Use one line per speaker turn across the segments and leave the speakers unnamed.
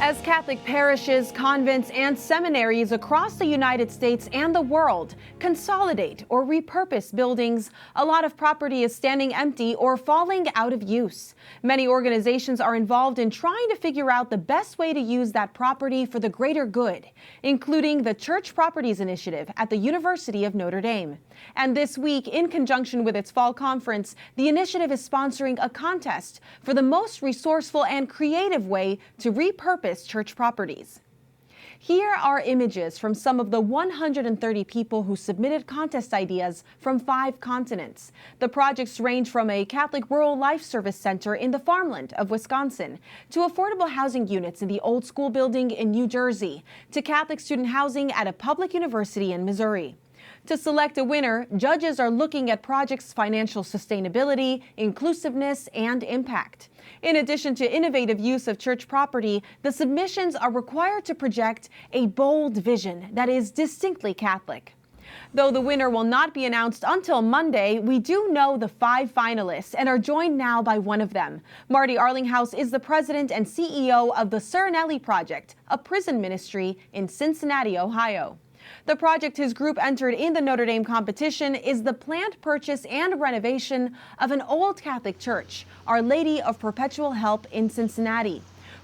As Catholic parishes, convents, and seminaries across the United States and the world consolidate or repurpose buildings, a lot of property is standing empty or falling out of use. Many organizations are involved in trying to figure out the best way to use that property for the greater good, including the Church Properties Initiative at the University of Notre Dame. And this week, in conjunction with its fall conference, the initiative is sponsoring a contest for the most resourceful and creative way to repurpose church properties. Here are images from some of the 130 people who submitted contest ideas from 5 continents. The projects range from a Catholic Rural Life Service Center in the farmland of Wisconsin, to affordable housing units in the old school building in New Jersey, to Catholic student housing at a public university in Missouri. To select a winner, judges are looking at projects' financial sustainability, inclusiveness, and impact. In addition to innovative use of church property, the submissions are required to project a bold vision that is distinctly Catholic. Though the winner will not be announced until Monday, we do know the 5 finalists and are joined now by one of them. Marty Arlinghouse is the president and CEO of the Serenelli Project, a prison ministry in Cincinnati, Ohio. The project his group entered in the Notre Dame competition is the planned purchase and renovation of an old Catholic church, Our Lady of Perpetual Help in Cincinnati.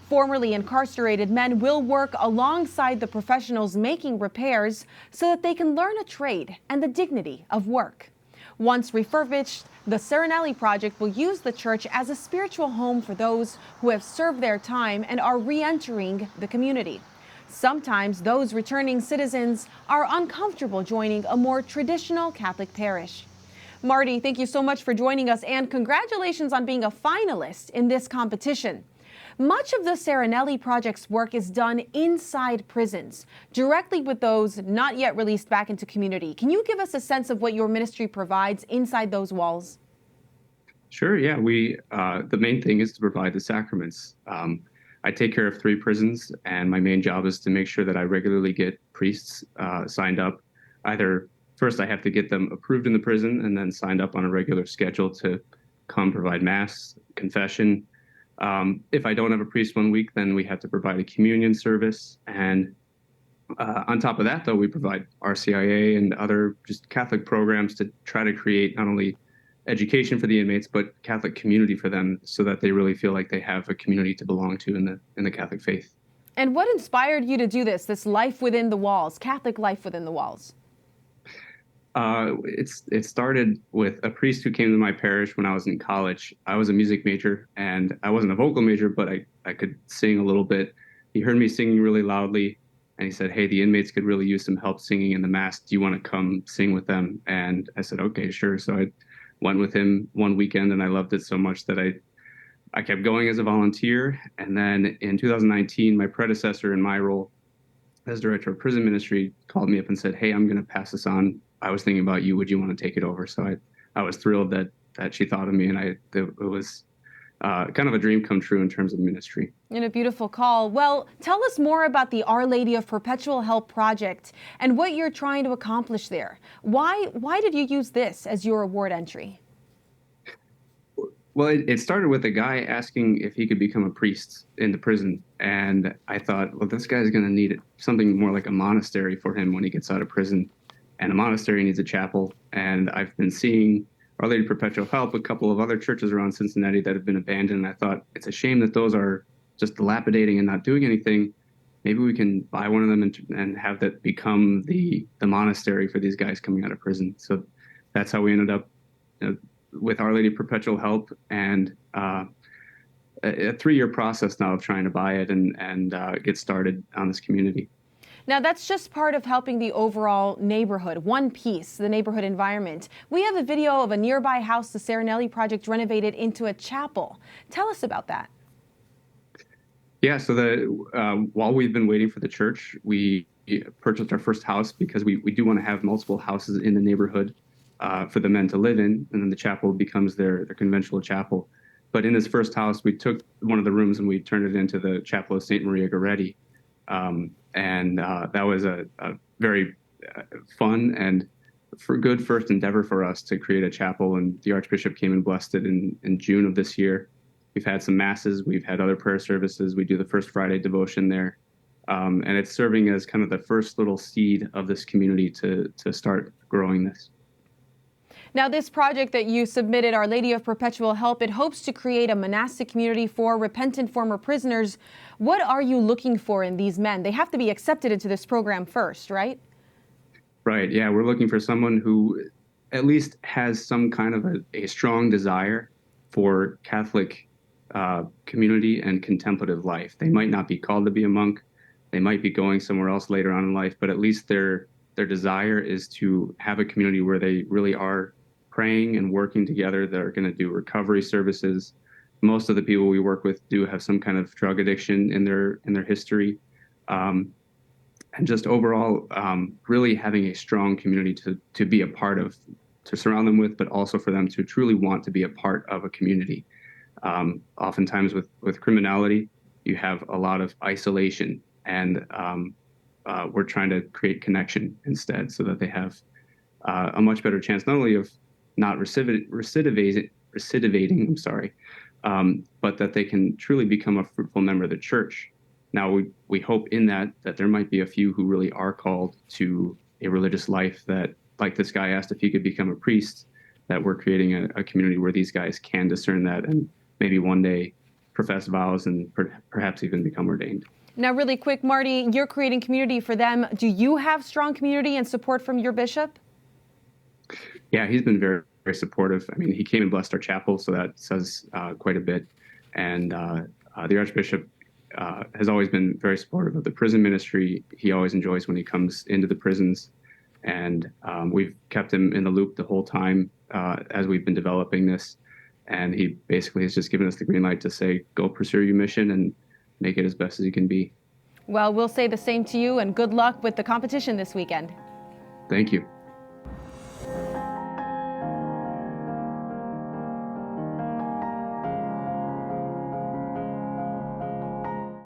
Formerly incarcerated men will work alongside the professionals making repairs so that they can learn a trade and the dignity of work. Once refurbished, the Serenelli Project will use the church as a spiritual home for those who have served their time and are re-entering the community. Sometimes those returning citizens are uncomfortable joining a more traditional Catholic parish. Marty, thank you so much for joining us, and congratulations on being a finalist in this competition. Much of the Serenelli Project's work is done inside prisons, directly with those not yet released back into community. Can you give us a sense of what your ministry provides inside those walls?
Sure, yeah. The main thing is to provide the sacraments. I take care of 3 prisons, and my main job is to make sure that I regularly get priests signed up. Either first I have to get them approved in the prison and then signed up on a regular schedule to come provide mass, confession. If I don't have a priest one week, then we have to provide a communion service. And on top of that, though, we provide RCIA and other just Catholic programs to try to create not only education for the inmates, but Catholic community for them, so that they really feel like they have a community to belong to in the Catholic faith.
And what inspired you to do this life within the walls, Catholic life within the walls?
It started with a priest who came to my parish when I was in college. I was a music major, and I wasn't a vocal major, but I could sing a little bit. He heard me singing really loudly, and he said, "Hey, the inmates could really use some help singing in the Mass. Do you want to come sing with them?" And I said, "Okay, sure." So I went with him one weekend, and I loved it so much that I kept going as a volunteer. And then in 2019, my predecessor in my role as director of prison ministry called me up and said, "Hey, I'm going to pass this on. I was thinking about you. Would you want to take it over?" So I was thrilled that she thought of me, and it was kind of a dream come true in terms of ministry.
And a beautiful call. Well, tell us more about the Our Lady of Perpetual Help project and what you're trying to accomplish there. Why did you use this as your award entry?
Well, it started with a guy asking if he could become a priest in the prison. And I thought, well, this guy's going to need something more like a monastery for him when he gets out of prison. And a monastery needs a chapel. And I've been seeing Our Lady Perpetual Help, a couple of other churches around Cincinnati that have been abandoned. And I thought, it's a shame that those are just dilapidating and not doing anything. Maybe we can buy one of them and have that become the monastery for these guys coming out of prison. So that's how we ended up with Our Lady Perpetual Help, and a 3-year process now of trying to buy it and get started on this community.
Now, that's just part of helping the overall neighborhood, one piece, the neighborhood environment. We have a video of a nearby house the Serenelli Project renovated into a chapel. Tell us about that.
Yeah, so while we've been waiting for the church, we purchased our first house because we do want to have multiple houses in the neighborhood for the men to live in, and then the chapel becomes their conventual chapel. But in this first house, we took one of the rooms and we turned it into the Chapel of St. Maria Goretti. And that was a very fun and good first endeavor for us to create a chapel. And the Archbishop came and blessed it in June of this year. We've had some masses, we've had other prayer services. We do the First Friday devotion there. And it's serving as kind of the first little seed of this community to start growing this.
Now, this project that you submitted, Our Lady of Perpetual Help, it hopes to create a monastic community for repentant former prisoners. What are you looking for in these men? They have to be accepted into this program first, right?
Right. Yeah, we're looking for someone who at least has some kind of a strong desire for Catholic community and contemplative life. They might not be called to be a monk. They might be going somewhere else later on in life, but at least their desire is to have a community where they really are praying and working together. They're going to do recovery services. Most of the people we work with do have some kind of drug addiction in their history. And just overall, really having a strong community to be a part of, to surround them with, but also for them to truly want to be a part of a community. Oftentimes with criminality, you have a lot of isolation, and we're trying to create connection instead, so that they have a much better chance not only of not recidivating, but that they can truly become a fruitful member of the church. Now, we hope in that there might be a few who really are called to a religious life, that, like this guy asked if he could become a priest, that we're creating a community where these guys can discern that and maybe one day profess vows and perhaps even become ordained.
Now, really quick, Marty, you're creating community for them. Do you have strong community and support from your bishop?
Yeah, he's been very, very supportive. I mean, he came and blessed our chapel, so that says quite a bit. And the Archbishop has always been very supportive of the prison ministry. He always enjoys when he comes into the prisons. And we've kept him in the loop the whole time as we've been developing this. And he basically has just given us the green light to say, go pursue your mission and make it as best as you can be.
Well, we'll say the same to you, and good luck with the competition this weekend.
Thank you.